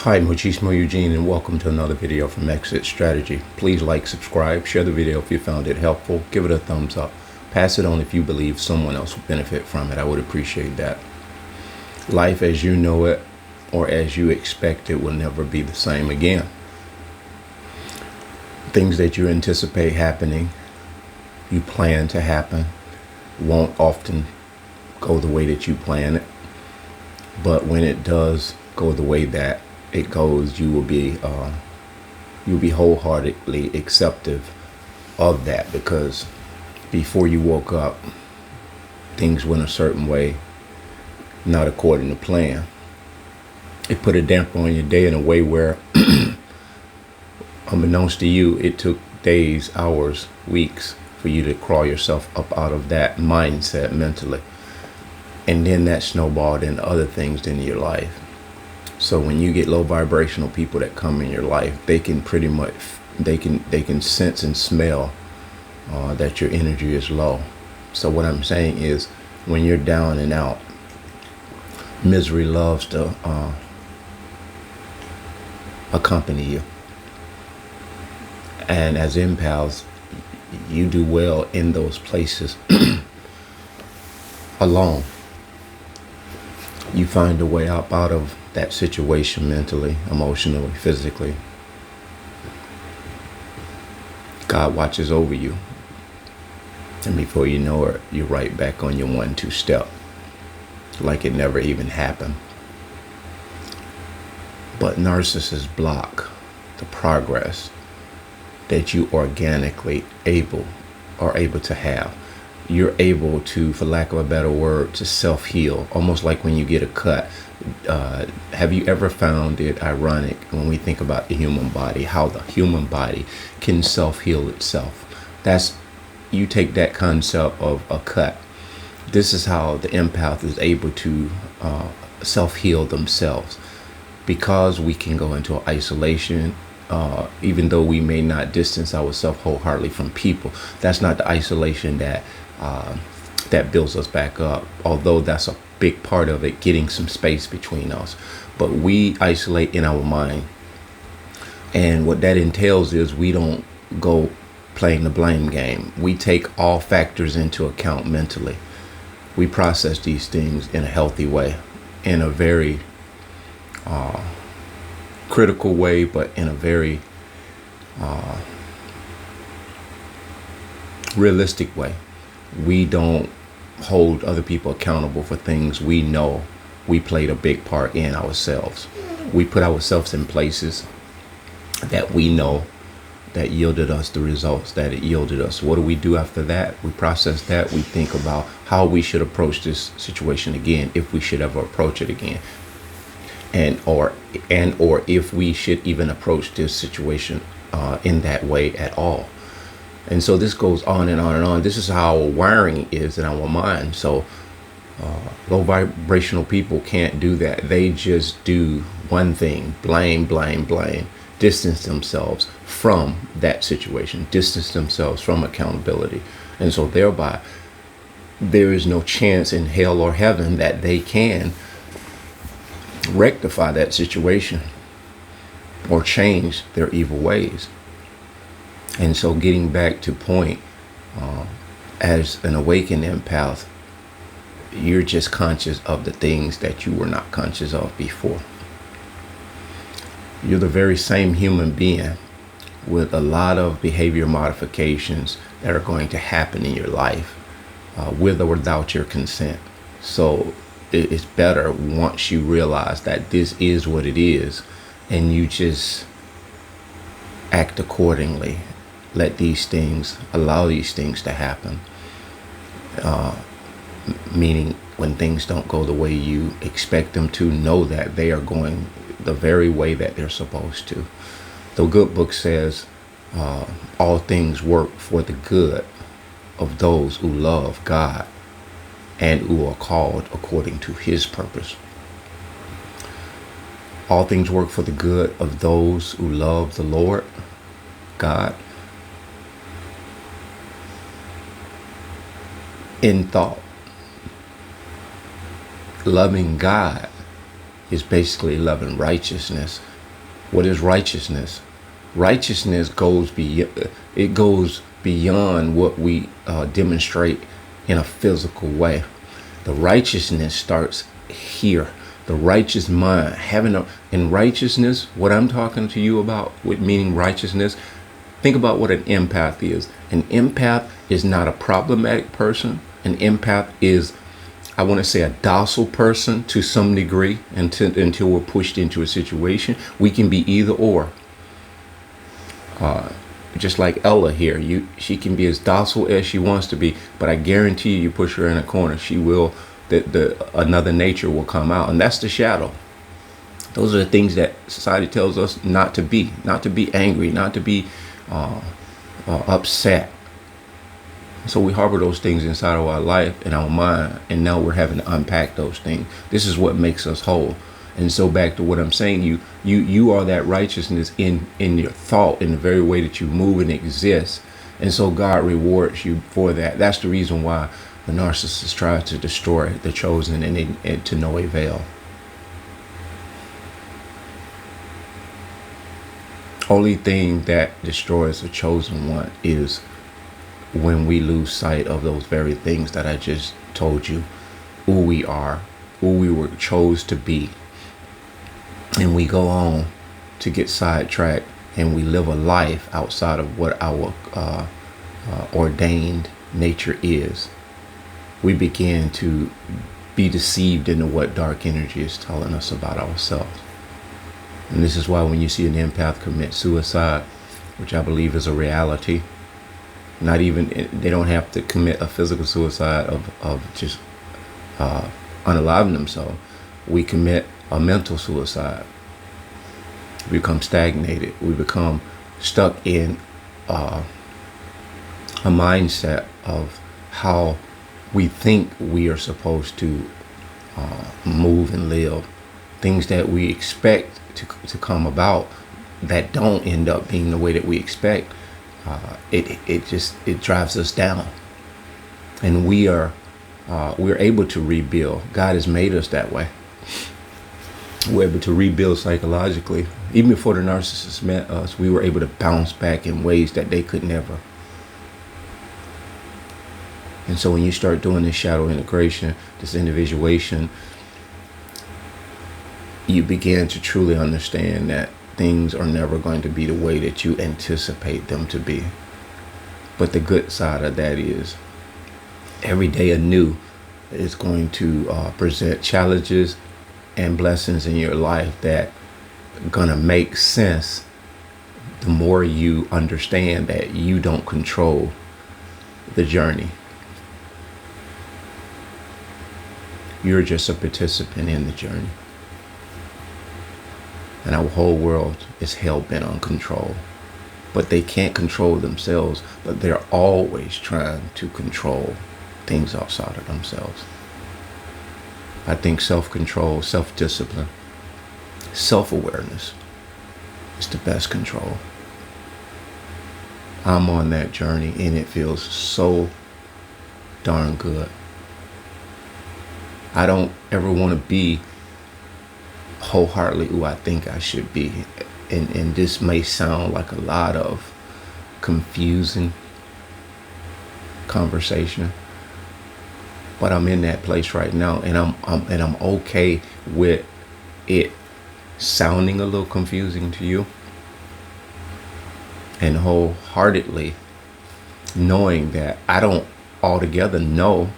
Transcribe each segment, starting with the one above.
Hi, Muchismo Eugene, and welcome to another video from Exit Strategy. Please like, subscribe, share the video if you found it helpful, give it a thumbs up, pass it on if you believe someone else will benefit from it. I would appreciate that. Life as you know it or as you expect it will never be the same again. Things that you anticipate happening, you plan to happen, won't often go the way that you plan it. But when it does go the way that it goes, you'll be wholeheartedly acceptive of that, because before you woke up, things went a certain way, not according to plan. It put a damper on your day in a way where, unbeknownst to you, it took days, hours, weeks for you to crawl yourself up out of that mindset mentally. And then that snowballed into other things in your life. So when you get low vibrational people that come in your life, they can pretty much, they can sense and smell that your energy is low. So what I'm saying is, when you're down and out, misery loves to accompany you. And as empaths, you do well in those places alone. You find a way up out of that situation mentally, emotionally, physically. God watches over you. And before you know it, you're right back on your 1-2 step, like it never even happened. But narcissists block the progress that you organically are able to have. You're able to, for lack of a better word, to self-heal, almost like when you get a cut. Have you ever found it ironic when we think about the human body, how the human body can self-heal itself? You take that concept of a cut. This is how the empath is able to self-heal themselves, because we can go into isolation. Even though we may not distance ourselves wholeheartedly from people, that's not the isolation that builds us back up, although that's a big part of it, getting some space between us. But we isolate in our mind, and what that entails is we don't go playing the blame game. We take all factors into account mentally. We process these things in a healthy way, in a very critical way, but in a very realistic way. We don't hold other people accountable for things we know we played a big part in ourselves. We put ourselves in places that we know that yielded us the results that it yielded us. What do we do after that? We process that. We think about how we should approach this situation again, if we should ever approach it again, and or if we should even approach this situation in that way at all. And so this goes on and on and on. This is how our wiring is in our mind. So low vibrational people can't do that. They just do one thing: blame, blame, blame. Distance themselves from that situation, distance themselves from accountability. And so thereby, there is no chance in hell or heaven that they can rectify that situation or change their evil ways. And so getting back to point, as an awakened empath, you're just conscious of the things that you were not conscious of before. You're the very same human being with a lot of behavior modifications that are going to happen in your life, with or without your consent. So it's better once you realize that this is what it is, and you just act accordingly. Let these things, allow these things to happen. Meaning, when things don't go the way you expect them to, know that they are going the very way that they're supposed to. The good book says, all things work for the good of those who love God and who are called according to his purpose. All things work for the good of those who love the Lord, God, in thought. Loving God is basically loving righteousness. What is righteousness? Righteousness goes beyond what we demonstrate in a physical way. The righteousness starts here. The righteous mind, in righteousness, what I'm talking to you about with meaning righteousness, think about what an empath is. An empath is not a problematic person. An empath is, I want to say, a docile person to some degree until we're pushed into a situation. We can be either or. Just like Ella here, she can be as docile as she wants to be, but I guarantee you push her in a corner, she will, another nature will come out, and that's the shadow. Those are the things that society tells us not to be angry, not to be upset. So we harbor those things inside of our life and our mind, and now we're having to unpack those things. This is what makes us whole. And so back to what I'm saying, you are that righteousness in your thought, in the very way that you move and exist. And so God rewards you for that. That's the reason why the narcissist tries to destroy the chosen and to no avail. Only thing that destroys the chosen one is when we lose sight of those very things that I just told you, who we are, who we were chose to be. And we go on to get sidetracked, and we live a life outside of what our ordained nature is. We begin to be deceived into what dark energy is telling us about ourselves. And this is why when you see an empath commit suicide, which I believe is a reality, they don't have to commit a physical suicide of just unaliving themselves. We commit a mental suicide. We become stagnated. We become stuck in a mindset of how we think we are supposed to move and live. Things that we expect to come about that don't end up being the way that we expect. It drives us down, and we're able to rebuild. God has made us that way. We're able to rebuild psychologically. Even before the narcissists met us, we were able to bounce back in ways that they could never. And so when you start doing this shadow integration, this individuation, you begin to truly understand that things are never going to be the way that you anticipate them to be. But the good side of that is every day anew is going to present challenges and blessings in your life that are going to make sense the more you understand that you don't control the journey. You're just a participant in the journey. And our whole world is hell-bent on control. But they can't control themselves, but they're always trying to control things outside of themselves. I think self-control, self-discipline, self-awareness is the best control. I'm on that journey, and it feels so darn good. I don't ever want to be wholeheartedly who I think I should be. And this may sound like a lot of confusing conversation, but I'm in that place right now, and I'm okay with it sounding a little confusing to you, and wholeheartedly knowing that I don't altogether know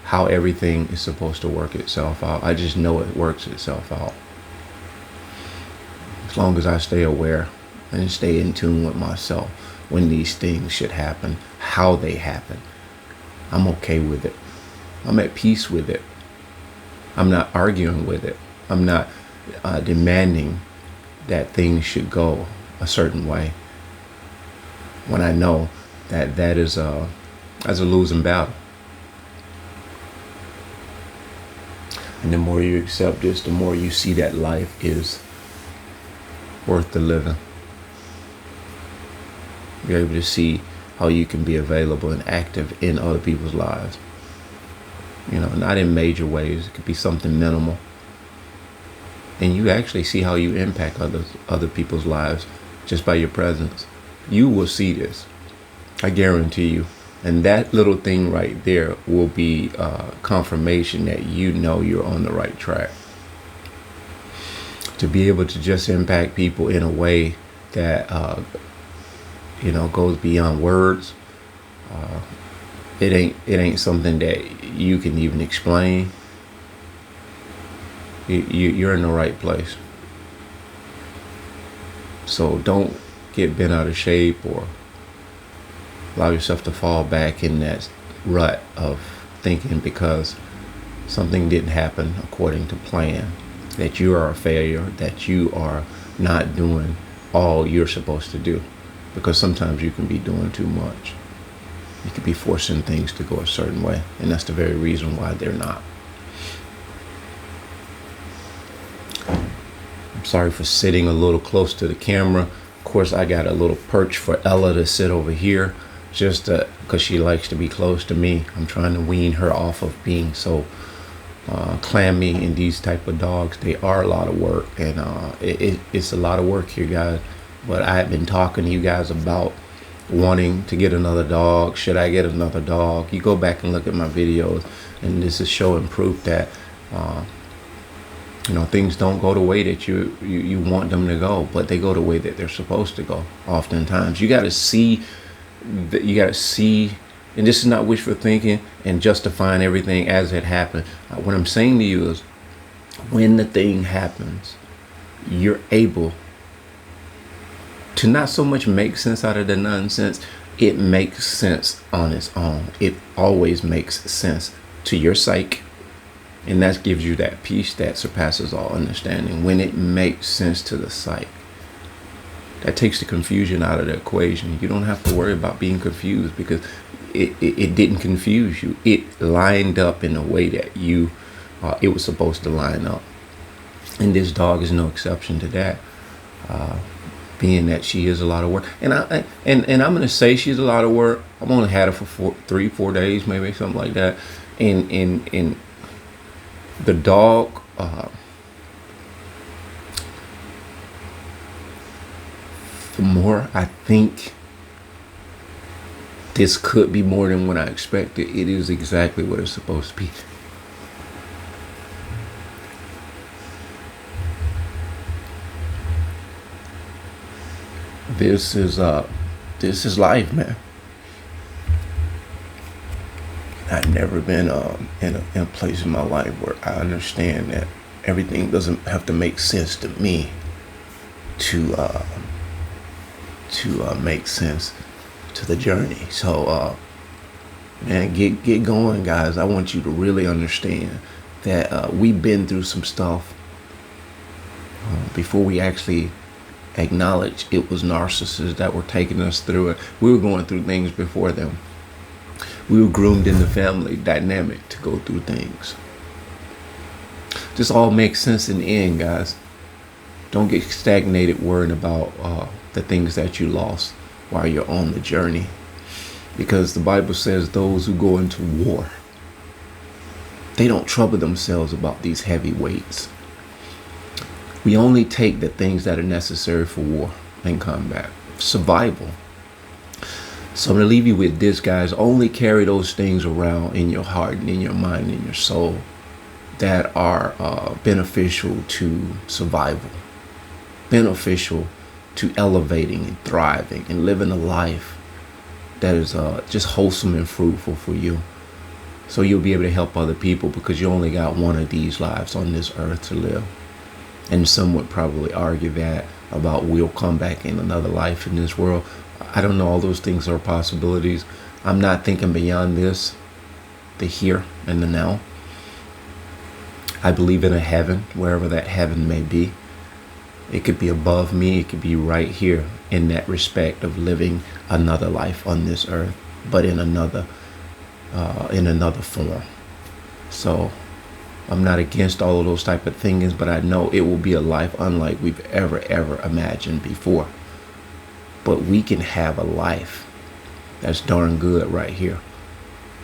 how everything is supposed to work itself out. I just know it works itself out. As long as I stay aware and stay in tune with myself when these things should happen, how they happen, I'm okay with it. I'm at peace with it. I'm not arguing with it. I'm not demanding that things should go a certain way when I know that that's a losing battle. And the more you accept this, the more you see that life is worth the living. You're able to see how you can be available and active in other people's lives. You know, not in major ways. It could be something minimal. and you actually see how you impact other people's lives just by your presence. You will see this, I guarantee you. And that little thing right there will be confirmation that you know you're on the right track. To be able to just impact people in a way that goes beyond words. It ain't something that you can even explain. You're in the right place. So don't get bent out of shape or allow yourself to fall back in that rut of thinking because something didn't happen according to plan, that you are a failure, that you are not doing all you're supposed to do. Because sometimes you can be doing too much. You could be forcing things to go a certain way, and that's the very reason why they're not. I'm sorry for sitting a little close to the camera. Of course, I got a little perch for Ella to sit over here, just because she likes to be close to me. I'm trying to wean her off of being so clammy. And these type of dogs, they are a lot of work, and it's a lot of work here, guys. But I have been talking to you guys about wanting to get another dog. Should I get another dog? You go back and look at my videos, and this is showing proof that things don't go the way that you want them to go, but they go the way that they're supposed to go. Oftentimes, you got to see, and this is not wishful thinking and justifying everything as it happened. What I'm saying to you is, when the thing happens, you're able to not so much make sense out of the nonsense. It makes sense on its own. It always makes sense to your psyche. And that gives you that peace that surpasses all understanding when it makes sense to the psyche. That takes the confusion out of the equation. You don't have to worry about being confused because it didn't confuse you. It lined up in a way that it was supposed to line up. And this dog is no exception to that. Being that she is a lot of work, and I'm gonna say she's a lot of work. I've only had her for 3-4 days, maybe something like that. And the dog, the more I think this could be more than what I expected, it is exactly what it's supposed to be. This is life, man. I've never been in a place in my life where I understand that everything doesn't have to make sense to me to make sense to the journey. So man, get going, guys. I want you to really understand that we've been through some stuff before we actually acknowledge it was narcissists that were taking us through it. We were going through things before them. We were groomed in the family dynamic to go through things. This all makes sense in the end, guys. Don't get stagnated worrying about the things that you lost while you're on the journey. Because the Bible says those who go into war, they don't trouble themselves about these heavy weights. We only take the things that are necessary for war and combat, survival. So I'm going to leave you with this, guys. Only carry those things around in your heart and in your mind and in your soul that are beneficial to survival, beneficial to elevating and thriving and living a life that is just wholesome and fruitful for you. So you'll be able to help other people because you only got one of these lives on this earth to live. And some would probably argue that about we'll come back in another life in this world. I don't know. All those things are possibilities. I'm not thinking beyond this, the here and the now. I believe in a heaven, wherever that heaven may be. It could be above me. It could be right here in that respect of living another life on this earth, but in another form. So I'm not against all of those type of things, but I know it will be a life unlike we've ever imagined before. But we can have a life that's darn good right here.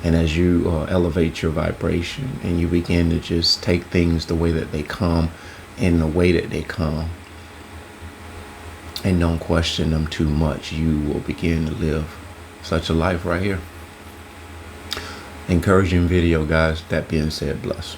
And as you elevate your vibration and you begin to just take things the way that they come, in the way that they come, and don't question them too much, you will begin to live such a life right here. Encouraging video, guys. That being said, bless.